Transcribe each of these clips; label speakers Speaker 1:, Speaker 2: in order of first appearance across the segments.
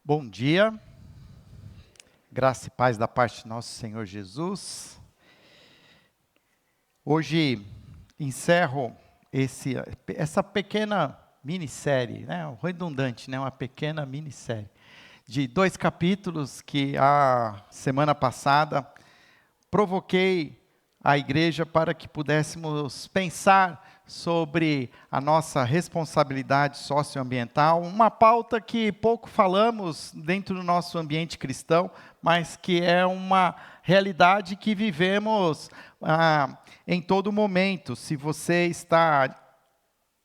Speaker 1: Bom dia, graça e paz da parte de nosso Senhor Jesus. Hoje encerro essa pequena minissérie, redundante, uma pequena minissérie, de 2 capítulos que a semana passada provoquei a igreja para que pudéssemos pensar sobre a nossa responsabilidade socioambiental, uma pauta que pouco falamos dentro do nosso ambiente cristão, mas que é uma realidade que vivemos em todo momento. Se você está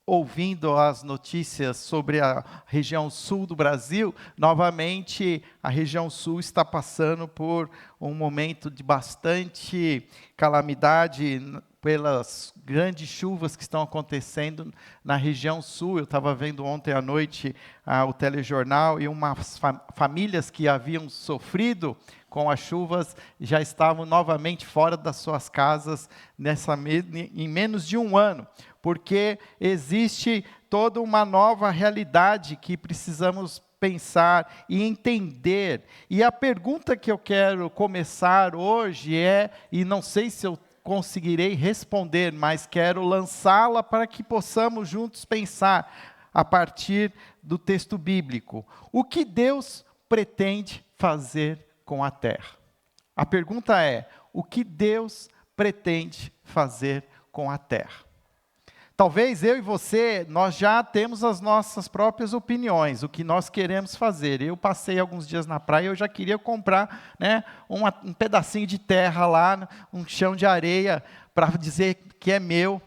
Speaker 1: ouvindo as notícias sobre a região sul do Brasil, novamente a região sul está passando por um momento de bastante calamidade pelas grandes chuvas que estão acontecendo na região sul. Eu estava vendo ontem à noite o telejornal e umas famílias que haviam sofrido com as chuvas já estavam novamente fora das suas casas em menos de um ano, porque existe toda uma nova realidade que precisamos pensar e entender. E a pergunta que eu quero começar hoje e não sei se eu conseguirei responder, mas quero lançá-la para que possamos juntos pensar a partir do texto bíblico. O que Deus pretende fazer com a terra? A pergunta é: o que Deus pretende fazer com a terra? Talvez eu e você, nós já temos as nossas próprias opiniões, o que nós queremos fazer. Eu passei alguns dias na praia e eu já queria comprar um pedacinho de terra lá, um chão de areia, para dizer que é meu.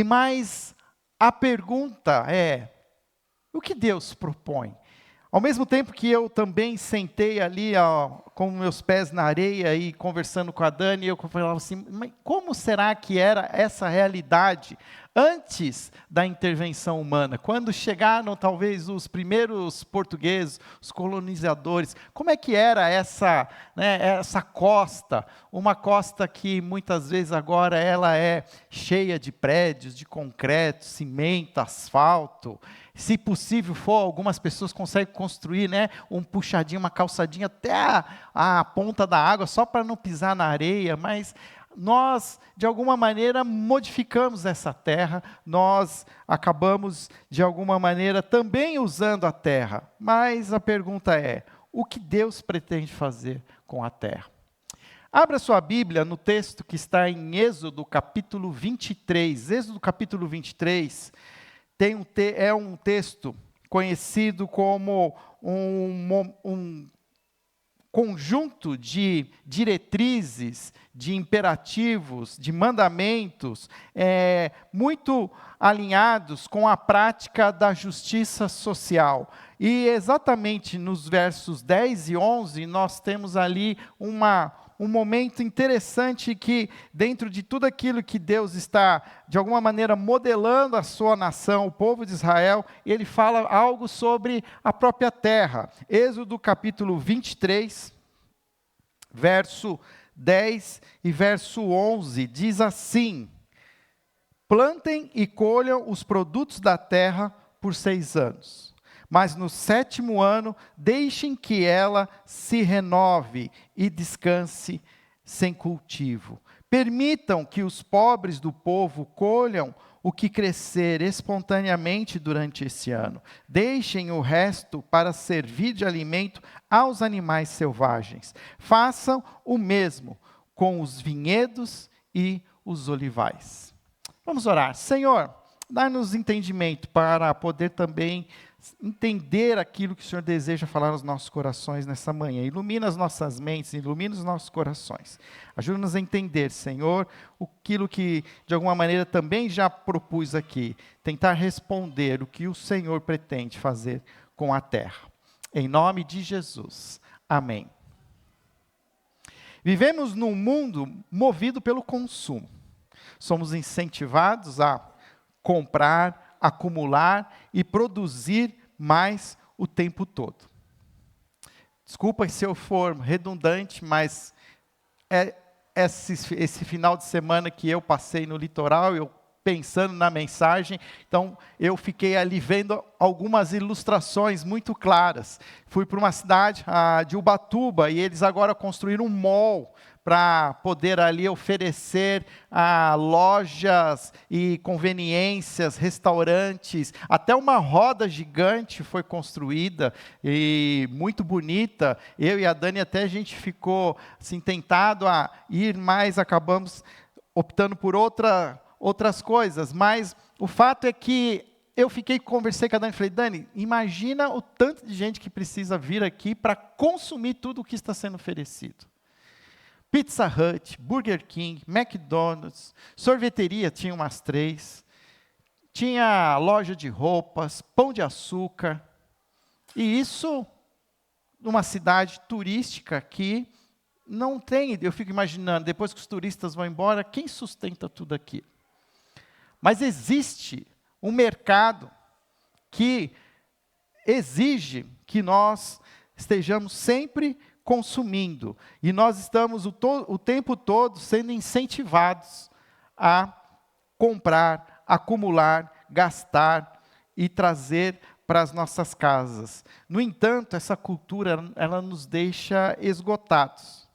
Speaker 1: Mas a pergunta é: o que Deus propõe? Ao mesmo tempo que eu também sentei ali com meus pés na areia e conversando com a Dani, eu falava assim, mas como será que era essa realidade antes da intervenção humana? Quando chegaram talvez os primeiros portugueses, os colonizadores, como é que era essa costa? Uma costa que muitas vezes agora ela é cheia de prédios, de concreto, cimento, asfalto. Se possível for, algumas pessoas conseguem construir um puxadinho, uma calçadinha até a ponta da água, só para não pisar na areia, mas nós, de alguma maneira, modificamos essa terra, nós acabamos, de alguma maneira, também usando a terra. Mas a pergunta é: o que Deus pretende fazer com a terra? Abra sua Bíblia no texto que está em Êxodo capítulo 23. Êxodo capítulo 23 é um texto conhecido como um conjunto de diretrizes, de imperativos, de mandamentos, muito alinhados com a prática da justiça social. E exatamente nos versos 10 e 11, nós temos ali um momento interessante que, dentro de tudo aquilo que Deus está, de alguma maneira, modelando a sua nação, o povo de Israel, ele fala algo sobre a própria terra. Êxodo capítulo 23, verso 10 e verso 11, diz assim: plantem e colham os produtos da terra por 6 anos. Mas no 7º ano, deixem que ela se renove e descanse sem cultivo. Permitam que os pobres do povo colham o que crescer espontaneamente durante esse ano. Deixem o resto para servir de alimento aos animais selvagens. Façam o mesmo com os vinhedos e os olivais. Vamos orar. Senhor, dá-nos entendimento para poder também entender aquilo que o Senhor deseja falar nos nossos corações nessa manhã. Ilumina as nossas mentes, ilumina os nossos corações. Ajuda-nos a entender, Senhor, aquilo que de alguma maneira também já propus aqui. Tentar responder o que o Senhor pretende fazer com a terra. Em nome de Jesus. Amém. Vivemos num mundo movido pelo consumo. Somos incentivados a comprar, acumular e produzir mais o tempo todo. Desculpa se eu for redundante, mas esse final de semana que eu passei no litoral, eu pensando na mensagem, então eu fiquei ali vendo algumas ilustrações muito claras. Fui para uma cidade de Ubatuba, e eles agora construíram um mall para poder ali oferecer lojas e conveniências, restaurantes, até uma roda gigante foi construída, e muito bonita. Eu e a Dani até a gente ficou assim, tentado a ir mais, acabamos optando por outras coisas, mas o fato é que conversei com a Dani e falei, Dani, imagina o tanto de gente que precisa vir aqui para consumir tudo o que está sendo oferecido. Pizza Hut, Burger King, McDonald's, sorveteria tinha umas 3, tinha loja de roupas, pão de açúcar, e isso numa cidade turística que não tem, eu fico imaginando, depois que os turistas vão embora, quem sustenta tudo aquilo? Mas existe um mercado que exige que nós estejamos sempre consumindo, e nós estamos o tempo todo sendo incentivados a comprar, acumular, gastar e trazer para as nossas casas. No entanto, essa cultura, ela nos deixa esgotados.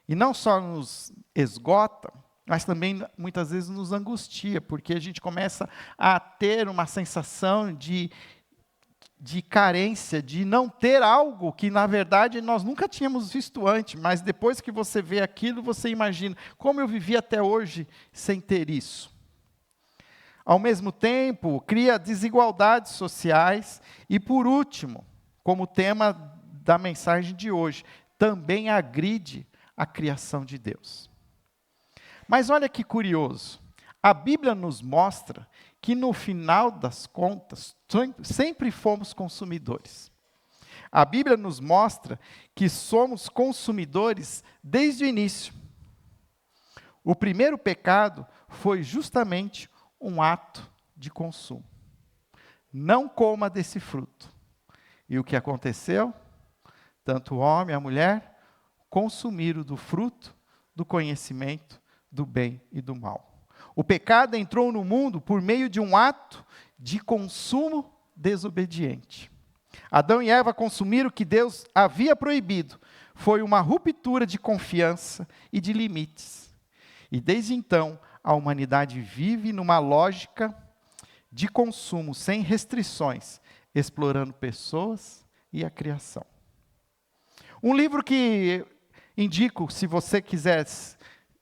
Speaker 1: E não só nos esgota, mas também muitas vezes nos angustia, porque a gente começa a ter uma sensação de carência, de não ter algo que, na verdade, nós nunca tínhamos visto antes, mas depois que você vê aquilo, você imagina, como eu vivi até hoje sem ter isso? Ao mesmo tempo, cria desigualdades sociais e, por último, como tema da mensagem de hoje, também agride a criação de Deus. Mas olha que curioso, a Bíblia nos mostra que no final das contas, sempre fomos consumidores. A Bíblia nos mostra que somos consumidores desde o início. O primeiro pecado foi justamente um ato de consumo. Não coma desse fruto. E o que aconteceu? Tanto o homem e a mulher consumiram do fruto do conhecimento do bem e do mal. O pecado entrou no mundo por meio de um ato de consumo desobediente. Adão e Eva consumiram o que Deus havia proibido. Foi uma ruptura de confiança e de limites. E desde então, a humanidade vive numa lógica de consumo sem restrições, explorando pessoas e a criação. Um livro que indico, se você quiser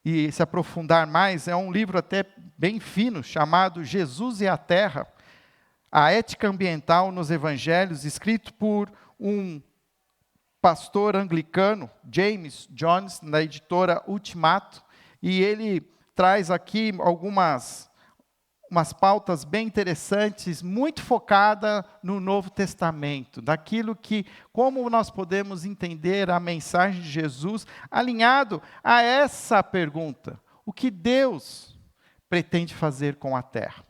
Speaker 1: e se aprofundar mais, é um livro até bem fino, chamado Jesus e a Terra, a ética ambiental nos evangelhos, escrito por um pastor anglicano, James Jones, na editora Ultimato, e ele traz aqui umas pautas bem interessantes, muito focada no Novo Testamento, daquilo que, como nós podemos entender a mensagem de Jesus, alinhado a essa pergunta: o que Deus pretende fazer com a terra?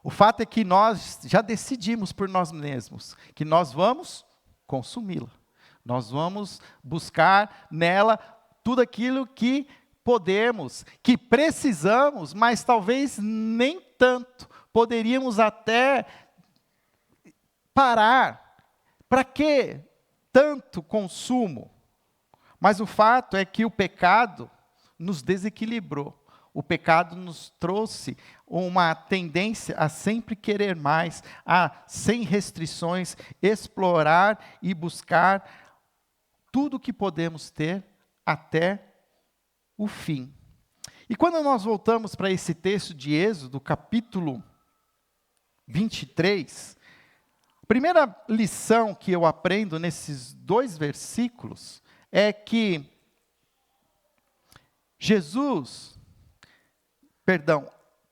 Speaker 1: O fato é que nós já decidimos por nós mesmos que nós vamos consumi-la. Nós vamos buscar nela tudo aquilo que podemos, que precisamos, mas talvez nem tanto. Poderíamos até parar. Para que tanto consumo? Mas o fato é que o pecado nos desequilibrou. O pecado nos trouxe uma tendência a sempre querer mais, a, sem restrições, explorar e buscar tudo que podemos ter até o fim. E quando nós voltamos para esse texto de Êxodo, capítulo 23, a primeira lição que eu aprendo nesses 2 versículos é que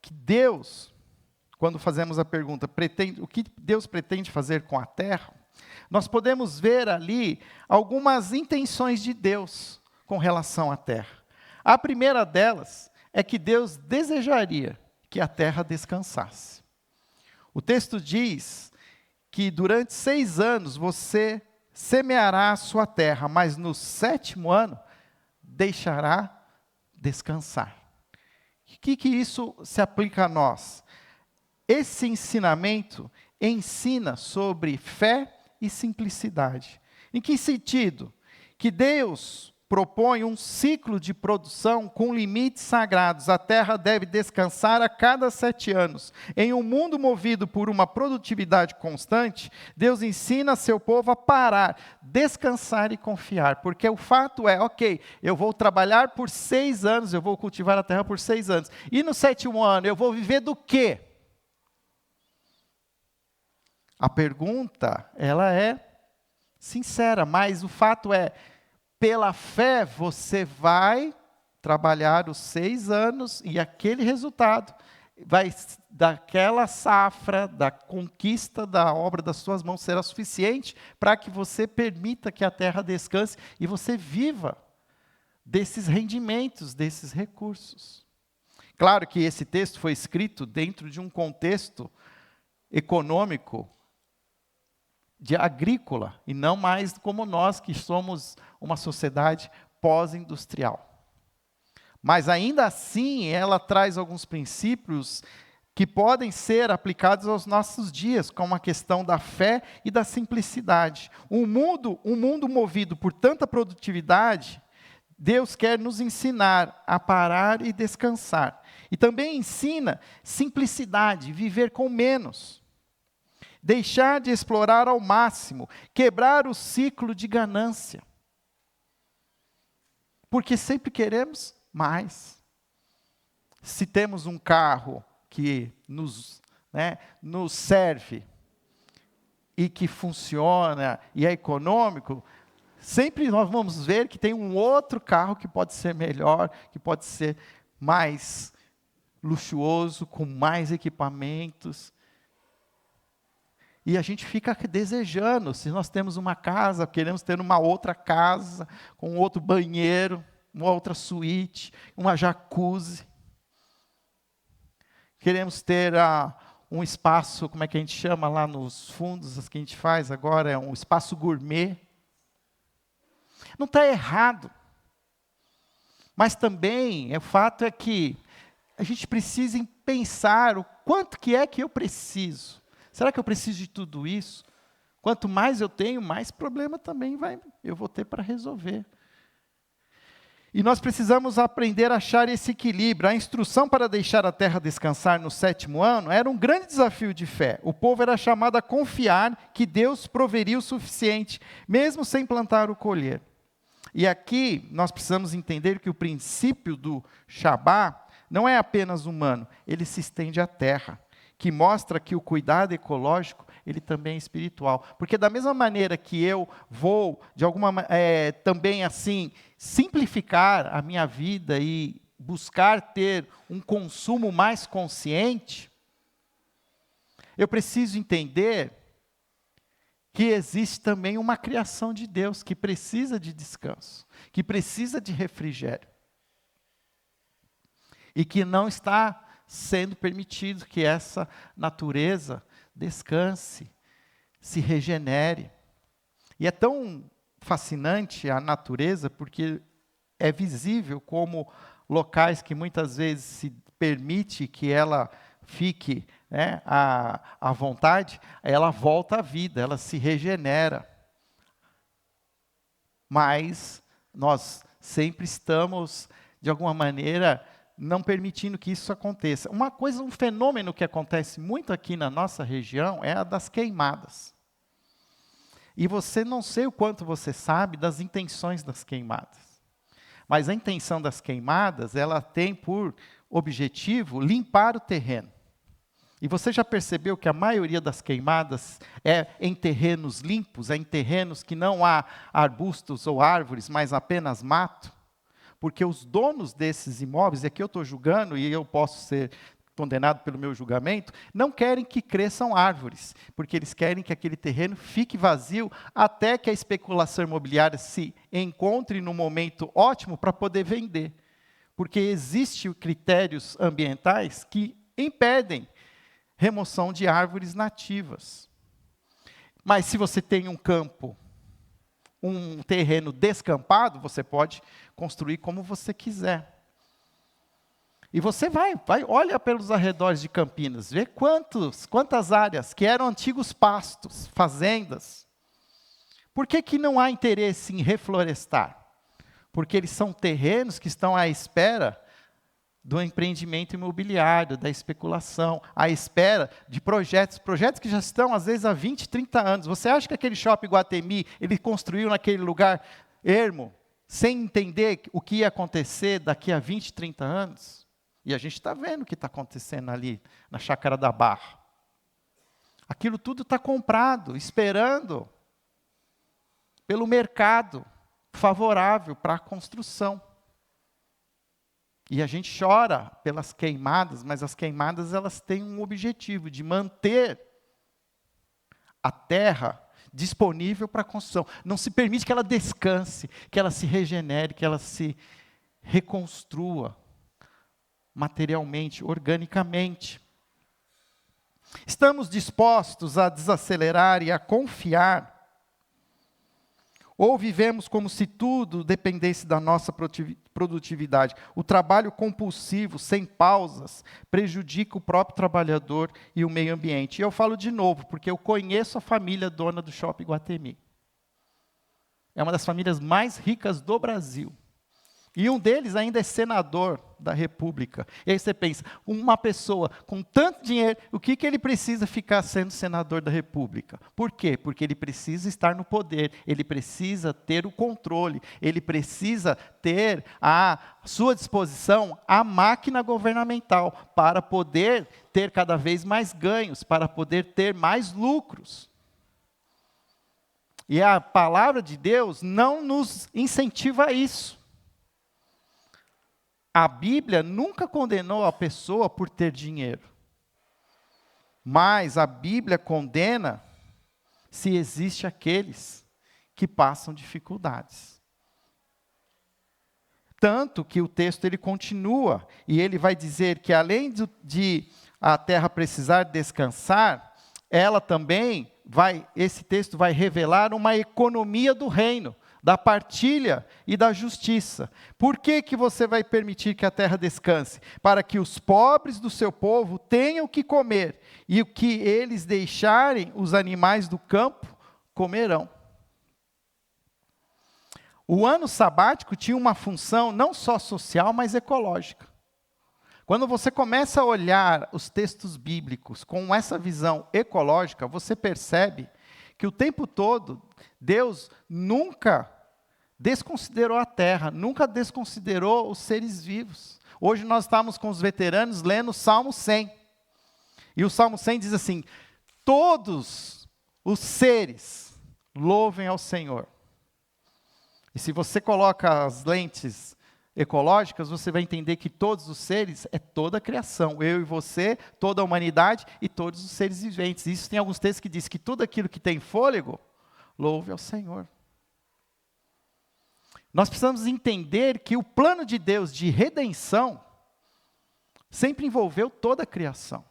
Speaker 1: que Deus, quando fazemos a pergunta, o que Deus pretende fazer com a terra, nós podemos ver ali algumas intenções de Deus com relação à terra. A primeira delas é que Deus desejaria que a terra descansasse. O texto diz que durante 6 anos você semeará a sua terra, mas no 7º ano deixará descansar. que isso se aplica a nós? Esse ensinamento ensina sobre fé e simplicidade. Em que sentido? Que Deus propõe um ciclo de produção com limites sagrados. A terra deve descansar a cada 7 anos. Em um mundo movido por uma produtividade constante, Deus ensina seu povo a parar, descansar e confiar. Porque o fato é, ok, eu vou trabalhar por 6 anos, eu vou cultivar a terra por 6 anos. E no 7º ano, eu vou viver do quê? A pergunta, ela é sincera, mas o fato é, pela fé você vai trabalhar os 6 anos e aquele resultado vai daquela safra, da conquista da obra das suas mãos será suficiente para que você permita que a terra descanse e você viva desses rendimentos, desses recursos. Claro que esse texto foi escrito dentro de um contexto econômico de agrícola, e não mais como nós que somos uma sociedade pós-industrial. Mas ainda assim, ela traz alguns princípios que podem ser aplicados aos nossos dias, como a questão da fé e da simplicidade. Um mundo movido por tanta produtividade, Deus quer nos ensinar a parar e descansar. E também ensina simplicidade, viver com menos. Deixar de explorar ao máximo, quebrar o ciclo de ganância. Porque sempre queremos mais. Se temos um carro que nos serve e que funciona e é econômico, sempre nós vamos ver que tem um outro carro que pode ser melhor, que pode ser mais luxuoso, com mais equipamentos. E a gente fica desejando, se nós temos uma casa, queremos ter uma outra casa, com outro banheiro, uma outra suíte, uma jacuzzi. Queremos ter um espaço, como é que a gente chama lá nos fundos, as que a gente faz agora, é um espaço gourmet. Não está errado. Mas também, o fato é que a gente precisa pensar o quanto que é que eu preciso. Será que eu preciso de tudo isso? Quanto mais eu tenho, mais problema também eu vou ter para resolver. E nós precisamos aprender a achar esse equilíbrio. A instrução para deixar a terra descansar no 7º ano era um grande desafio de fé. O povo era chamado a confiar que Deus proveria o suficiente, mesmo sem plantar ou colher. E aqui nós precisamos entender que o princípio do Shabá não é apenas humano, ele se estende à terra, que mostra que o cuidado ecológico, ele também é espiritual. Porque da mesma maneira que eu vou, de alguma também assim, simplificar a minha vida e buscar ter um consumo mais consciente, eu preciso entender que existe também uma criação de Deus que precisa de descanso, que precisa de refrigério. E que não está sendo permitido que essa natureza descanse, se regenere. E é tão fascinante a natureza, porque é visível como locais que muitas vezes se permite que ela fique à vontade, ela volta à vida, ela se regenera. Mas nós sempre estamos, de alguma maneira, não permitindo que isso aconteça. Um fenômeno que acontece muito aqui na nossa região é a das queimadas. E você não sei o quanto você sabe das intenções das queimadas. Mas a intenção das queimadas, ela tem por objetivo limpar o terreno. E você já percebeu que a maioria das queimadas é em terrenos limpos, é em terrenos que não há arbustos ou árvores, mas apenas mato? Porque os donos desses imóveis, e aqui eu estou julgando, e eu posso ser condenado pelo meu julgamento, não querem que cresçam árvores, porque eles querem que aquele terreno fique vazio até que a especulação imobiliária se encontre no momento ótimo para poder vender. Porque existem critérios ambientais que impedem remoção de árvores nativas. Mas se você tem um campo, um terreno descampado, você pode construir como você quiser. E você olha pelos arredores de Campinas, vê quantas áreas que eram antigos pastos, fazendas. Por que não há interesse em reflorestar? Porque eles são terrenos que estão à espera do empreendimento imobiliário, da especulação, à espera de projetos que já estão, às vezes, há 20, 30 anos. Você acha que aquele shopping Guatemi, ele construiu naquele lugar ermo, sem entender o que ia acontecer daqui a 20, 30 anos? E a gente está vendo o que está acontecendo ali, na Chácara da Barra. Aquilo tudo está comprado, esperando pelo mercado favorável para a construção. E a gente chora pelas queimadas, mas as queimadas elas têm um objetivo de manter a terra disponível para a construção. Não se permite que ela descanse, que ela se regenere, que ela se reconstrua materialmente, organicamente. Estamos dispostos a desacelerar e a confiar? Ou vivemos como se tudo dependesse da nossa produtividade? O trabalho compulsivo, sem pausas, prejudica o próprio trabalhador e o meio ambiente. E eu falo de novo, porque eu conheço a família dona do Shopping Guatemi. É uma das famílias mais ricas do Brasil. E um deles ainda é senador da República. E aí você pensa, uma pessoa com tanto dinheiro, o que ele precisa ficar sendo senador da República? Por quê? Porque ele precisa estar no poder, ele precisa ter o controle, ele precisa ter à sua disposição a máquina governamental para poder ter cada vez mais ganhos, para poder ter mais lucros. E a palavra de Deus não nos incentiva a isso. A Bíblia nunca condenou a pessoa por ter dinheiro. Mas a Bíblia condena se existe aqueles que passam dificuldades. Tanto que o texto ele continua, e ele vai dizer que além de a terra precisar descansar, ela também esse texto vai revelar uma economia do reino, da partilha e da justiça. Por que você vai permitir que a terra descanse? Para que os pobres do seu povo tenham o que comer, e o que eles deixarem, os animais do campo comerão. O ano sabático tinha uma função não só social, mas ecológica. Quando você começa a olhar os textos bíblicos com essa visão ecológica, você percebe que o tempo todo Deus nunca desconsiderou a terra, nunca desconsiderou os seres vivos. Hoje nós estamos com os veteranos lendo o Salmo 100. E o Salmo 100 diz assim: todos os seres louvem ao Senhor. E se você coloca as lentes ecológicas, você vai entender que todos os seres é toda a criação. Eu e você, toda a humanidade e todos os seres viventes. Isso tem alguns textos que diz que tudo aquilo que tem fôlego, louve ao Senhor. Nós precisamos entender que o plano de Deus de redenção sempre envolveu toda a criação.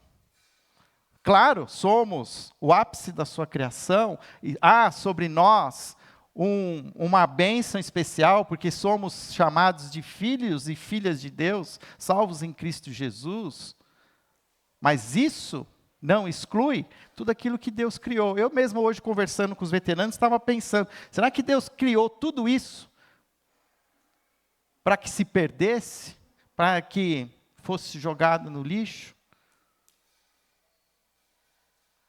Speaker 1: Claro, somos o ápice da sua criação, e há sobre nós uma bênção especial, porque somos chamados de filhos e filhas de Deus, salvos em Cristo Jesus. Mas isso não exclui tudo aquilo que Deus criou. Eu mesmo hoje, conversando com os veteranos, estava pensando, será que Deus criou tudo isso para que se perdesse, para que fosse jogado no lixo?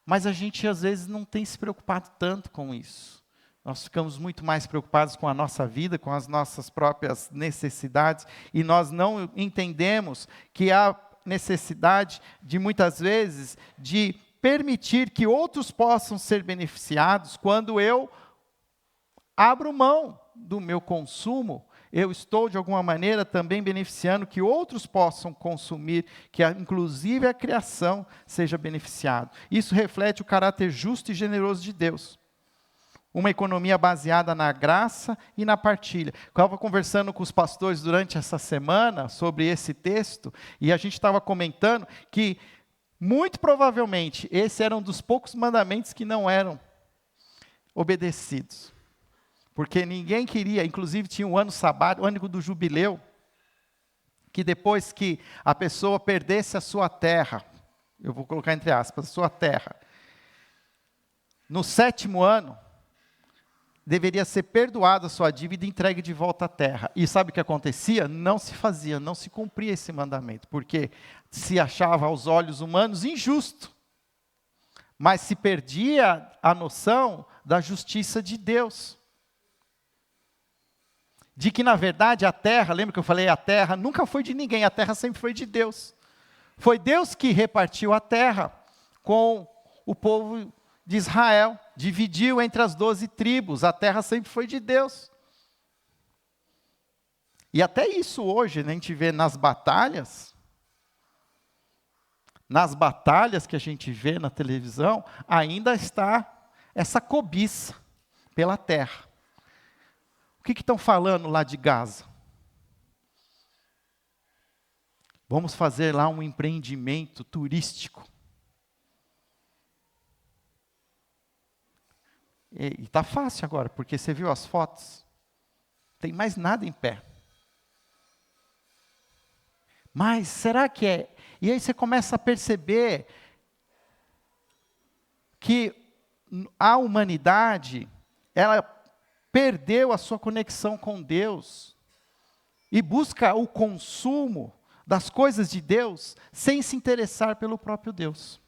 Speaker 1: Mas a gente, às vezes, não tem se preocupado tanto com isso. Nós ficamos muito mais preocupados com a nossa vida, com as nossas próprias necessidades, e nós não entendemos que há necessidade de, muitas vezes, de permitir que outros possam ser beneficiados. Quando eu abro mão do meu consumo, eu estou, de alguma maneira, também beneficiando que outros possam consumir, que inclusive a criação seja beneficiada. Isso reflete o caráter justo e generoso de Deus. Uma economia baseada na graça e na partilha. Eu estava conversando com os pastores durante essa semana sobre esse texto, e a gente estava comentando que, muito provavelmente, esse era um dos poucos mandamentos que não eram obedecidos. Porque ninguém queria, inclusive tinha um ano sabático, o ano do jubileu, que depois que a pessoa perdesse a sua terra, eu vou colocar entre aspas, a sua terra, no 7º ano, deveria ser perdoada a sua dívida e entregue de volta à terra. E sabe o que acontecia? Não se fazia, não se cumpria esse mandamento, porque se achava aos olhos humanos injusto, mas se perdia a noção da justiça de Deus. De que, na verdade, a terra, lembra que eu falei, a terra nunca foi de ninguém, a terra sempre foi de Deus. Foi Deus que repartiu a terra com o povo de Israel, dividiu entre as 12 tribos, a terra sempre foi de Deus. E até isso hoje, né, a gente vê nas batalhas que a gente vê na televisão, ainda está essa cobiça pela terra. O que estão falando lá de Gaza? Vamos fazer lá um empreendimento turístico. E está fácil agora, porque você viu as fotos? Não tem mais nada em pé. Mas será que é? E aí você começa a perceber que a humanidade, ela perdeu a sua conexão com Deus e busca o consumo das coisas de Deus sem se interessar pelo próprio Deus.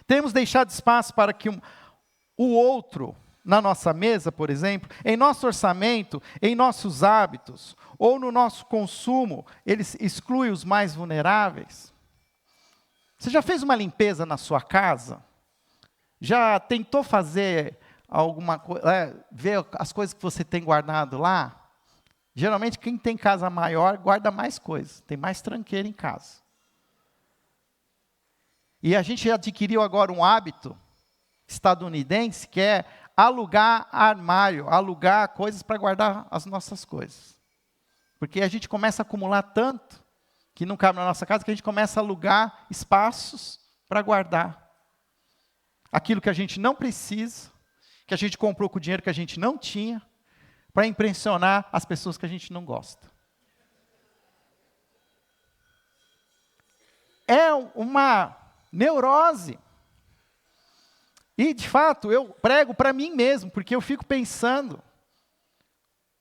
Speaker 1: Temos deixado espaço para que o outro, na nossa mesa, por exemplo, em nosso orçamento, em nossos hábitos, ou no nosso consumo, ele exclui os mais vulneráveis. Você já fez uma limpeza na sua casa? Já tentou fazer alguma coisa, ver as coisas que você tem guardado lá? Geralmente quem tem casa maior guarda mais coisas, tem mais tranqueira em casa. E a gente adquiriu agora um hábito estadunidense que é alugar armário, alugar coisas para guardar as nossas coisas. Porque a gente começa a acumular tanto que não cabe na nossa casa que a gente começa a alugar espaços para guardar aquilo que a gente não precisa, que a gente comprou com o dinheiro que a gente não tinha, para impressionar as pessoas que a gente não gosta. É uma neurose. E, de fato, eu prego para mim mesmo, porque eu fico pensando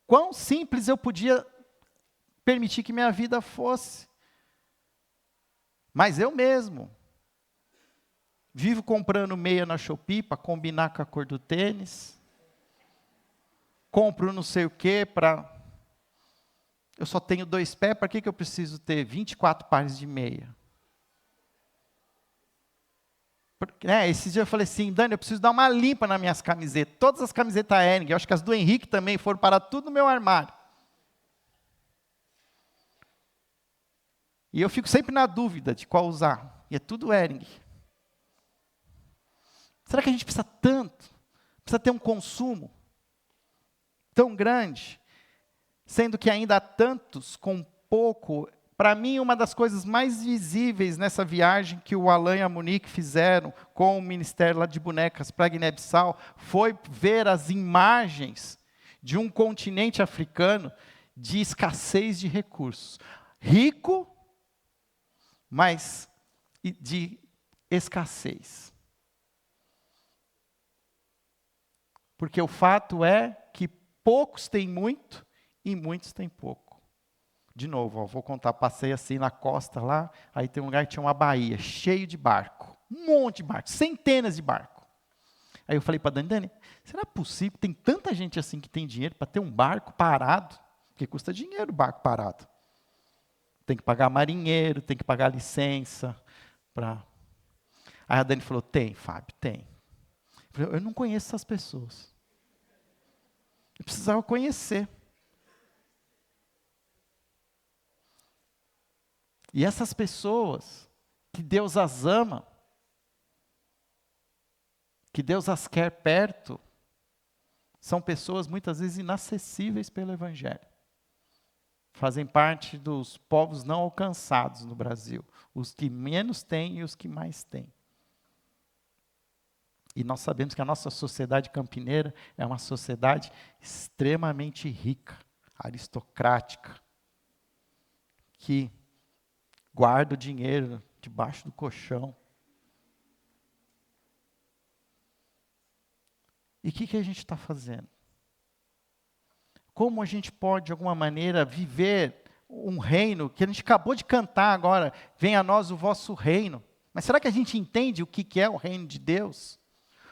Speaker 1: quão simples eu podia permitir que minha vida fosse. Mas eu mesmo vivo comprando meia na Shopee para combinar com a cor do tênis. Compro não sei o quê para... Eu só tenho 2 pés, para que eu preciso ter 24 pares de meia? Esses dias eu falei assim, Dani, eu preciso dar uma limpa nas minhas camisetas. Todas as camisetas Hering, eu acho que as do Henrique também foram parar tudo no meu armário. E eu fico sempre na dúvida de qual usar. E é tudo Hering. Será que a gente precisa tanto? Precisa ter um consumo tão grande? Sendo que ainda há tantos com pouco. Para mim, uma das coisas mais visíveis nessa viagem que o Alain e a Monique fizeram com o Ministério lá de Bonecas para Guiné-Bissau foi ver as imagens de um continente africano de escassez de recursos. Rico, mas de escassez. Porque o fato é que poucos têm muito e muitos têm pouco. De novo, vou contar, passei assim na costa lá, aí tem um lugar que tinha uma baía, cheio de barco, um monte de barco, centenas de barcos. Aí eu falei para a Dani, será possível, tem tanta gente assim que tem dinheiro para ter um barco parado? Porque custa dinheiro o barco parado. Tem que pagar marinheiro, tem que pagar licença. Aí a Dani falou, tem, Fábio, tem. Eu falei, eu não conheço essas pessoas. Eu precisava conhecer. E essas pessoas, que Deus as ama, que Deus as quer perto, são pessoas muitas vezes inacessíveis pelo Evangelho. Fazem parte dos povos não alcançados no Brasil. Os que menos têm e os que mais têm. E nós sabemos que a nossa sociedade campineira é uma sociedade extremamente rica, aristocrática. que guarda o dinheiro debaixo do colchão. E o que a gente está fazendo? Como a gente pode, de alguma maneira, viver um reino que a gente acabou de cantar agora, venha a nós o vosso reino. Mas será que a gente entende o que é o reino de Deus?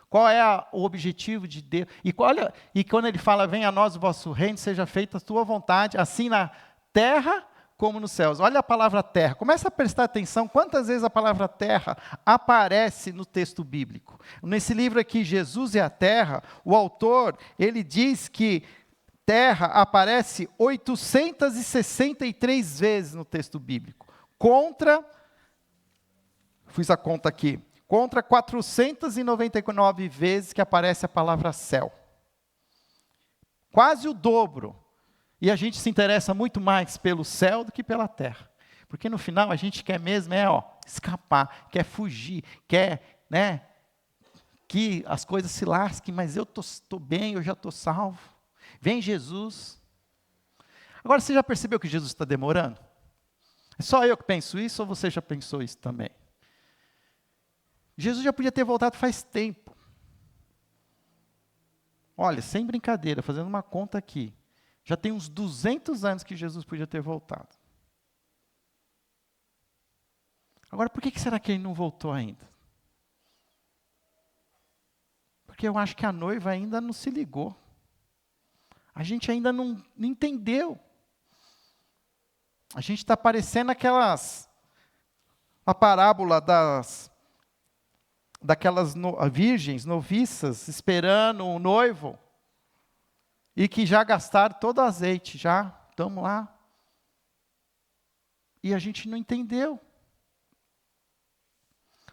Speaker 1: Qual é o objetivo de Deus? E quando ele fala, venha a nós o vosso reino, seja feita a tua vontade, assim na terra como nos céus. Olha a palavra terra. Começa a prestar atenção quantas vezes a palavra terra aparece no texto bíblico. Nesse livro aqui, Jesus e a Terra, o autor, ele diz que terra aparece 863 vezes no texto bíblico. Fiz a conta aqui, contra 499 vezes que aparece a palavra céu. Quase o dobro. E a gente se interessa muito mais pelo céu do que pela terra. Porque no final a gente quer mesmo escapar, quer fugir, quer, que as coisas se lasquem, mas eu estou bem, eu já estou salvo. Vem Jesus. Agora, você já percebeu que Jesus está demorando? É só eu que penso isso ou você já pensou isso também? Jesus já podia ter voltado faz tempo. Olha, sem brincadeira, fazendo uma conta aqui. Já tem uns 200 anos que Jesus podia ter voltado. Agora, por que será que ele não voltou ainda? Porque eu acho que a noiva ainda não se ligou. A gente ainda não entendeu. A gente está parecendo a parábola daquelas virgens, noviças, esperando o noivo, e que já gastaram todo o azeite, já estamos lá. E a gente não entendeu.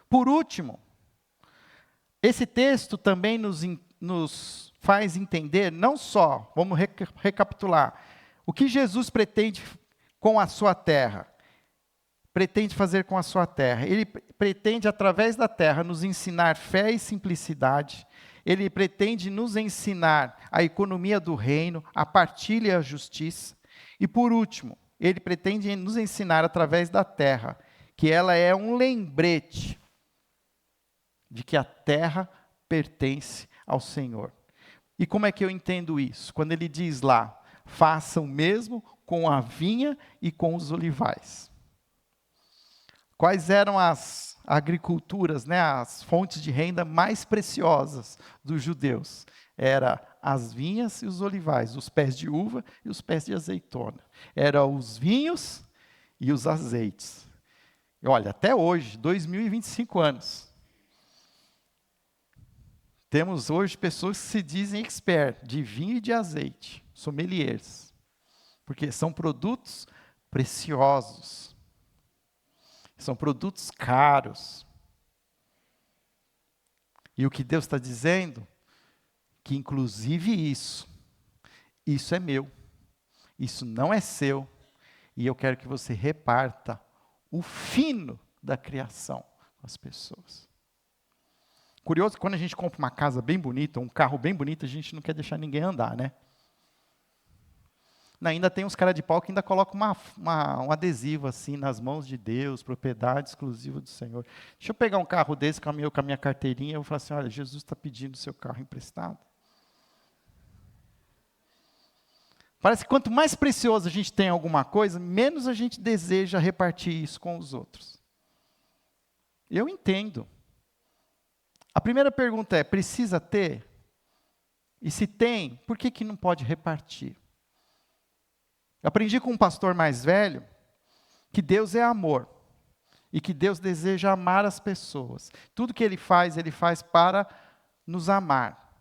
Speaker 1: Por último, esse texto também nos faz entender, não só, vamos recapitular, o que Jesus pretende com a sua terra. Pretende fazer com a sua terra. Ele pretende, através da terra, nos ensinar fé e simplicidade. Ele pretende nos ensinar a economia do reino, a partilha e a justiça. E, por último, ele pretende nos ensinar, através da terra, que ela é um lembrete de que a terra pertence ao Senhor. E como é que eu entendo isso? Quando ele diz lá, faça o mesmo com a vinha e com os olivais. Quais eram as agriculturas, as fontes de renda mais preciosas dos judeus? Era as vinhas e os olivais, os pés de uva e os pés de azeitona. Eram os vinhos e os azeites. E olha, até hoje, 2025 anos, temos hoje pessoas que se dizem expert de vinho e de azeite, sommeliers, porque são produtos preciosos. São produtos caros. E o que Deus está dizendo? Que inclusive isso é meu. Isso não é seu. E eu quero que você reparta o fino da criação com as pessoas. Curioso que quando a gente compra uma casa bem bonita, um carro bem bonito, a gente não quer deixar ninguém andar, né? Ainda tem uns caras de pau que ainda colocam um adesivo assim nas mãos de Deus, propriedade exclusiva do Senhor. Deixa eu pegar um carro desse com a minha carteirinha, eu vou falar assim, olha, Jesus está pedindo o seu carro emprestado. Parece que quanto mais precioso a gente tem alguma coisa, menos a gente deseja repartir isso com os outros. Eu entendo. A primeira pergunta é, precisa ter? E se tem, por que não pode repartir? Eu aprendi com um pastor mais velho que Deus é amor e que Deus deseja amar as pessoas. Tudo que Ele faz para nos amar.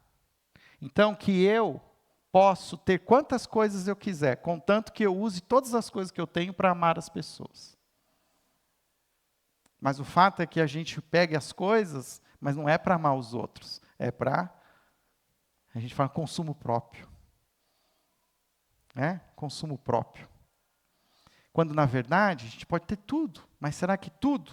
Speaker 1: Então, que eu posso ter quantas coisas eu quiser, contanto que eu use todas as coisas que eu tenho para amar as pessoas. Mas o fato é que a gente pegue as coisas, mas não é para amar os outros, é para, a gente fala, consumo próprio. Consumo próprio. Quando, na verdade, a gente pode ter tudo, mas será que tudo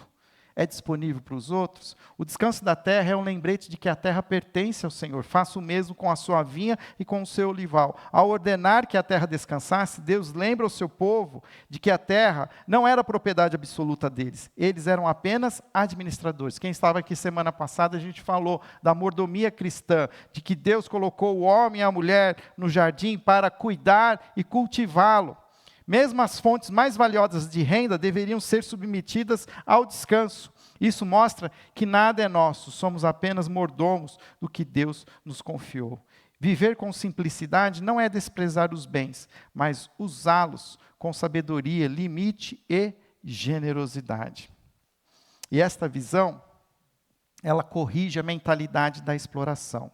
Speaker 1: é disponível para os outros. O descanso da terra é um lembrete de que a terra pertence ao Senhor. Faça o mesmo com a sua vinha e com o seu olival. Ao ordenar que a terra descansasse, Deus lembra ao seu povo de que a terra não era propriedade absoluta deles. Eles eram apenas administradores. Quem estava aqui semana passada, a gente falou da mordomia cristã, de que Deus colocou o homem e a mulher no jardim para cuidar e cultivá-lo. Mesmo as fontes mais valiosas de renda deveriam ser submetidas ao descanso. Isso mostra que nada é nosso, somos apenas mordomos do que Deus nos confiou. Viver com simplicidade não é desprezar os bens, mas usá-los com sabedoria, limite e generosidade. E esta visão, ela corrige a mentalidade da exploração.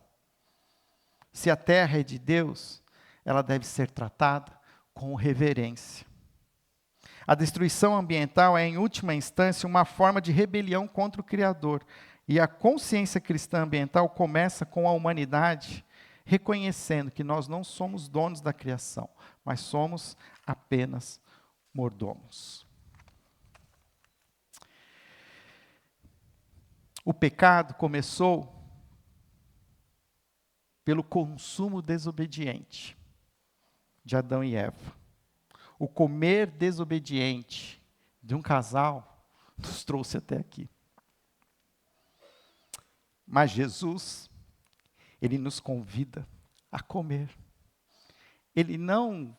Speaker 1: Se a terra é de Deus, ela deve ser tratada com reverência. A destruição ambiental é, em última instância, uma forma de rebelião contra o Criador. E a consciência cristã ambiental começa com a humanidade reconhecendo que nós não somos donos da criação, mas somos apenas mordomos. O pecado começou pelo consumo desobediente de Adão e Eva. O comer desobediente de um casal nos trouxe até aqui. Mas Jesus, Ele nos convida a comer. Ele não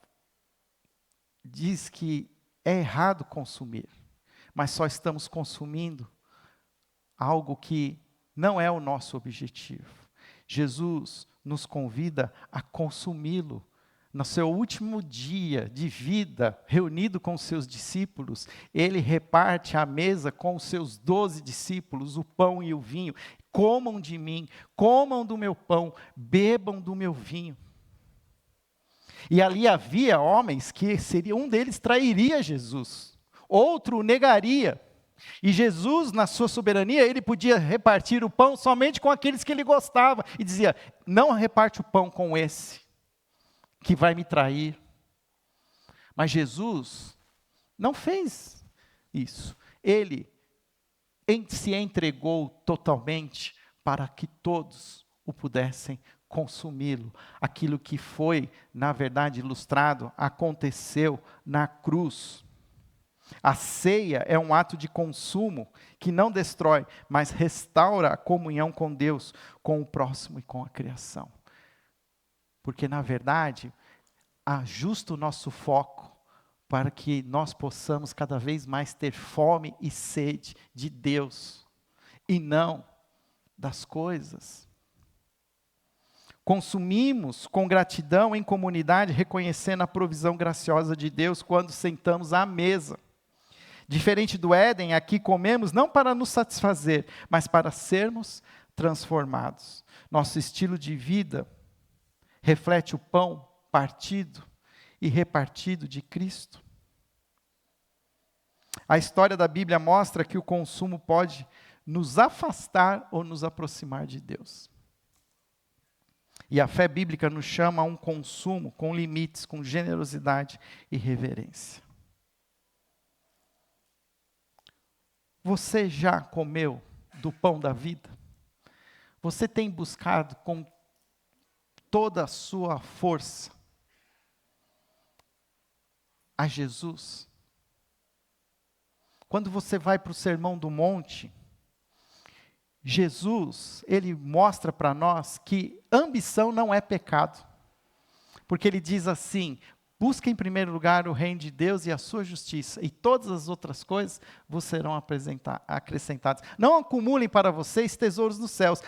Speaker 1: diz que é errado consumir, mas só estamos consumindo algo que não é o nosso objetivo. Jesus nos convida a consumi-lo. No seu último dia de vida, reunido com os seus discípulos, ele reparte a mesa com os seus 12 discípulos, o pão e o vinho. Comam de mim, comam do meu pão, bebam do meu vinho. E ali havia homens que um deles trairia Jesus, outro o negaria. E Jesus, na sua soberania, ele podia repartir o pão somente com aqueles que ele gostava. E dizia, não reparte o pão com esse que vai me trair. Mas Jesus não fez isso. Ele se entregou totalmente para que todos o pudessem consumi-lo. Aquilo que foi, na verdade, ilustrado, aconteceu na cruz. A ceia é um ato de consumo que não destrói, mas restaura a comunhão com Deus, com o próximo e com a criação. Porque, na verdade, ajusta o nosso foco para que nós possamos cada vez mais ter fome e sede de Deus, e não das coisas. Consumimos com gratidão em comunidade, reconhecendo a provisão graciosa de Deus quando sentamos à mesa. Diferente do Éden, aqui comemos não para nos satisfazer, mas para sermos transformados. Nosso estilo de vida reflete o pão partido e repartido de Cristo. A história da Bíblia mostra que o consumo pode nos afastar ou nos aproximar de Deus. E a fé bíblica nos chama a um consumo com limites, com generosidade e reverência. Você já comeu do pão da vida? Você tem buscado com toda a sua força a Jesus? Quando você vai para o Sermão do Monte, Jesus, ele mostra para nós que ambição não é pecado. Porque ele diz assim, busque em primeiro lugar o reino de Deus e a sua justiça, e todas as outras coisas vos serão acrescentadas. Não acumulem para vocês tesouros nos céus,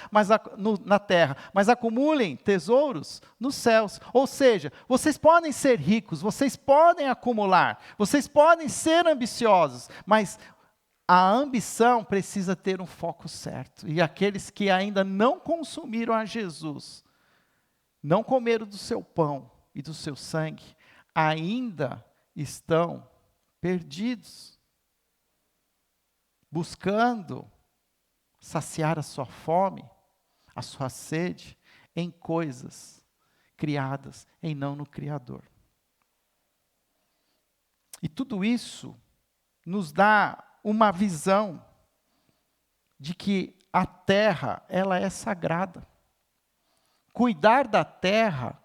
Speaker 1: na terra, mas acumulem tesouros nos céus. Ou seja, vocês podem ser ricos, vocês podem acumular, vocês podem ser ambiciosos, mas a ambição precisa ter um foco certo. E aqueles que ainda não consumiram a Jesus, não comeram do seu pão e do seu sangue, ainda estão perdidos, buscando saciar a sua fome, a sua sede, em coisas criadas, e não no Criador. E tudo isso nos dá uma visão de que a terra, ela é sagrada. Cuidar da terra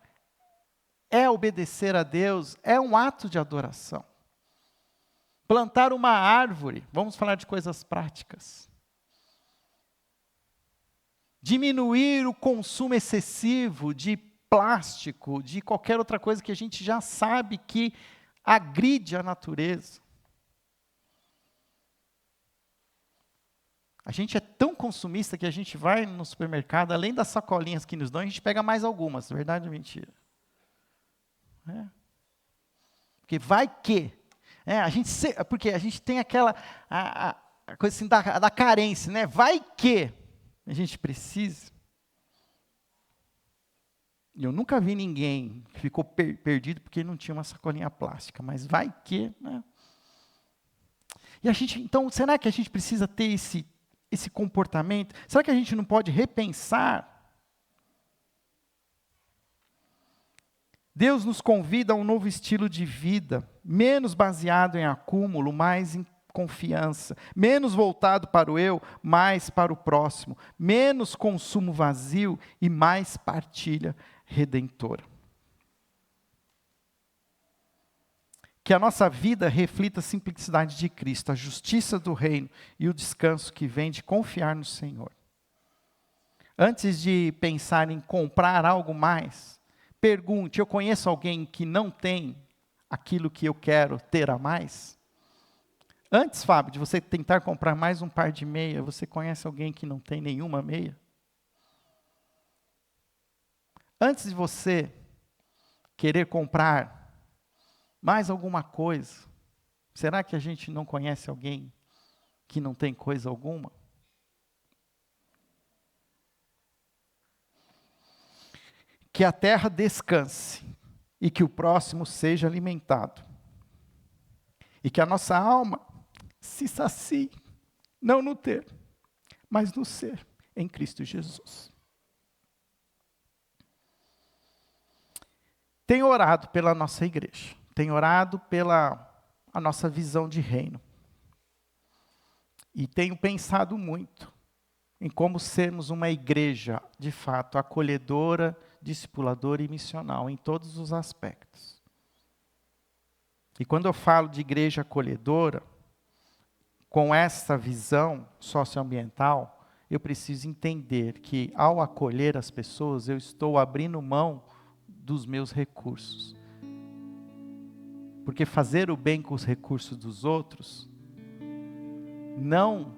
Speaker 1: é obedecer a Deus, é um ato de adoração. Plantar uma árvore, vamos falar de coisas práticas. Diminuir o consumo excessivo de plástico, de qualquer outra coisa que a gente já sabe que agride a natureza. A gente é tão consumista que a gente vai no supermercado, além das sacolinhas que nos dão, a gente pega mais algumas, verdade ou mentira? Porque vai que... porque a gente tem aquela a coisa assim da carência, né? Vai que a gente precisa. Eu nunca vi ninguém que ficou perdido porque não tinha uma sacolinha plástica, mas vai que, né? E a gente, então, será que a gente precisa ter esse comportamento? Será que a gente não pode repensar? Deus nos convida a um novo estilo de vida, menos baseado em acúmulo, mais em confiança, menos voltado para o eu, mais para o próximo, menos consumo vazio e mais partilha redentora. Que a nossa vida reflita a simplicidade de Cristo, a justiça do reino e o descanso que vem de confiar no Senhor. Antes de pensar em comprar algo mais, pergunte: eu conheço alguém que não tem aquilo que eu quero ter a mais? Antes, Fábio, de você tentar comprar mais um par de meia, você conhece alguém que não tem nenhuma meia? Antes de você querer comprar mais alguma coisa, será que a gente não conhece alguém que não tem coisa alguma? Que a terra descanse e que o próximo seja alimentado. E que a nossa alma se sacie, não no ter, mas no ser em Cristo Jesus. Tenho orado pela nossa igreja, tenho orado pela a nossa visão de reino. E tenho pensado muito em como sermos uma igreja, de fato, acolhedora, discipuladora e missional, em todos os aspectos. E quando eu falo de igreja acolhedora, com essa visão socioambiental, eu preciso entender que, ao acolher as pessoas, eu estou abrindo mão dos meus recursos. Porque fazer o bem com os recursos dos outros não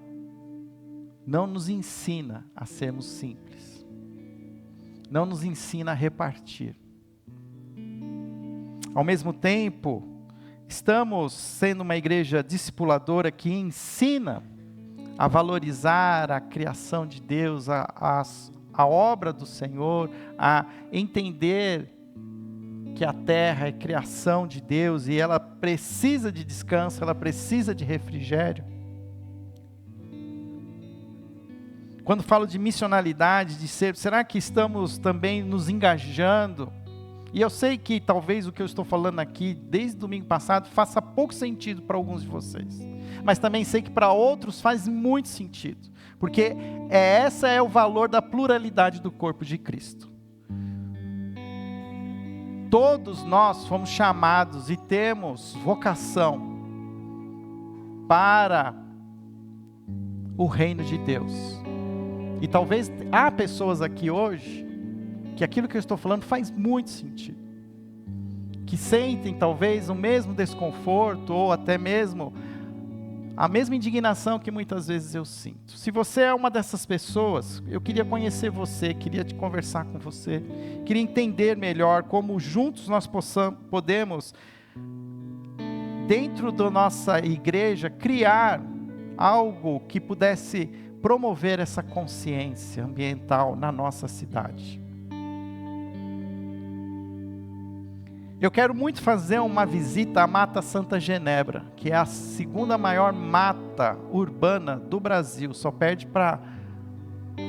Speaker 1: nos ensina a sermos simples. Não nos ensina a repartir. Ao mesmo tempo, estamos sendo uma igreja discipuladora que ensina a valorizar a criação de Deus, a obra do Senhor, a entender que a terra é criação de Deus e ela precisa de descanso, ela precisa de refrigério. Quando falo de missionalidade, será que estamos também nos engajando? E eu sei que talvez o que eu estou falando aqui, desde domingo passado, faça pouco sentido para alguns de vocês. Mas também sei que para outros faz muito sentido. Porque esse é o valor da pluralidade do corpo de Cristo. Todos nós fomos chamados e temos vocação para o reino de Deus. E talvez há pessoas aqui hoje que aquilo que eu estou falando faz muito sentido. Que sentem talvez o mesmo desconforto ou até mesmo a mesma indignação que muitas vezes eu sinto. Se você é uma dessas pessoas, eu queria conhecer você, queria te conversar com você, queria entender melhor como juntos nós podemos, dentro da nossa igreja, criar algo que pudesse promover essa consciência ambiental na nossa cidade. Eu quero muito fazer uma visita à Mata Santa Genebra, que é a segunda maior mata urbana do Brasil, só perde para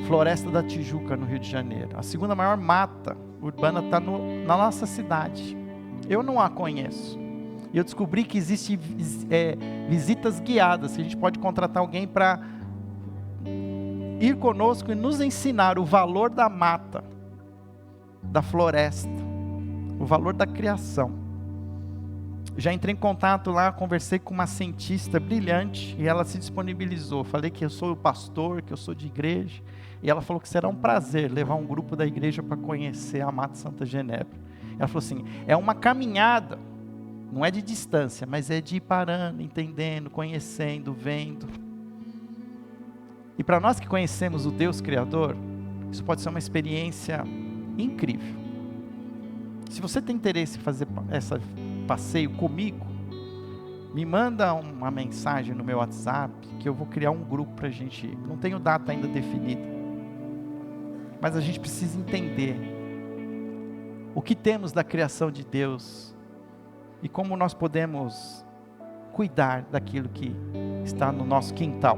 Speaker 1: Floresta da Tijuca, no Rio de Janeiro. A segunda maior mata urbana está na nossa cidade. Eu não a conheço. E eu descobri que existem visitas guiadas, que a gente pode contratar alguém para ir conosco e nos ensinar o valor da mata, da floresta, o valor da criação. Já entrei em contato lá, conversei com uma cientista brilhante e ela se disponibilizou. Falei que eu sou o pastor, que eu sou de igreja, e ela falou que será um prazer levar um grupo da igreja para conhecer a Mata Santa Genebra. Ela falou assim, é uma caminhada, não é de distância, mas é de ir parando, entendendo, conhecendo, vendo. E para nós que conhecemos o Deus Criador, isso pode ser uma experiência incrível. Se você tem interesse em fazer esse passeio comigo, me manda uma mensagem no meu WhatsApp, que eu vou criar um grupo para a gente ir. Não tenho data ainda definida, mas a gente precisa entender o que temos da criação de Deus e como nós podemos cuidar daquilo que está no nosso quintal.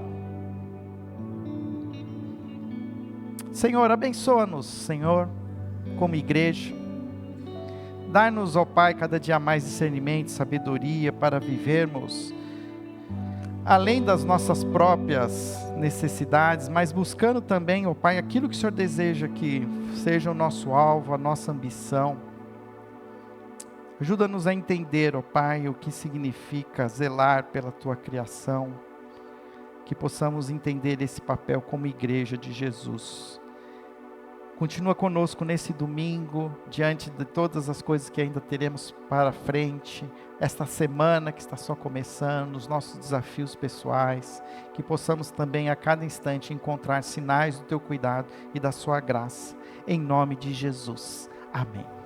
Speaker 1: Senhor, abençoa-nos, Senhor, como igreja. Dá-nos, ó Pai, cada dia mais discernimento, sabedoria para vivermos além das nossas próprias necessidades, mas buscando também, ó Pai, aquilo que o Senhor deseja que seja o nosso alvo, a nossa ambição. Ajuda-nos a entender, ó Pai, o que significa zelar pela Tua criação, que possamos entender esse papel como igreja de Jesus. Continua conosco nesse domingo, diante de todas as coisas que ainda teremos para frente, esta semana que está só começando, os nossos desafios pessoais, que possamos também a cada instante encontrar sinais do Teu cuidado e da Sua graça, em nome de Jesus. Amém.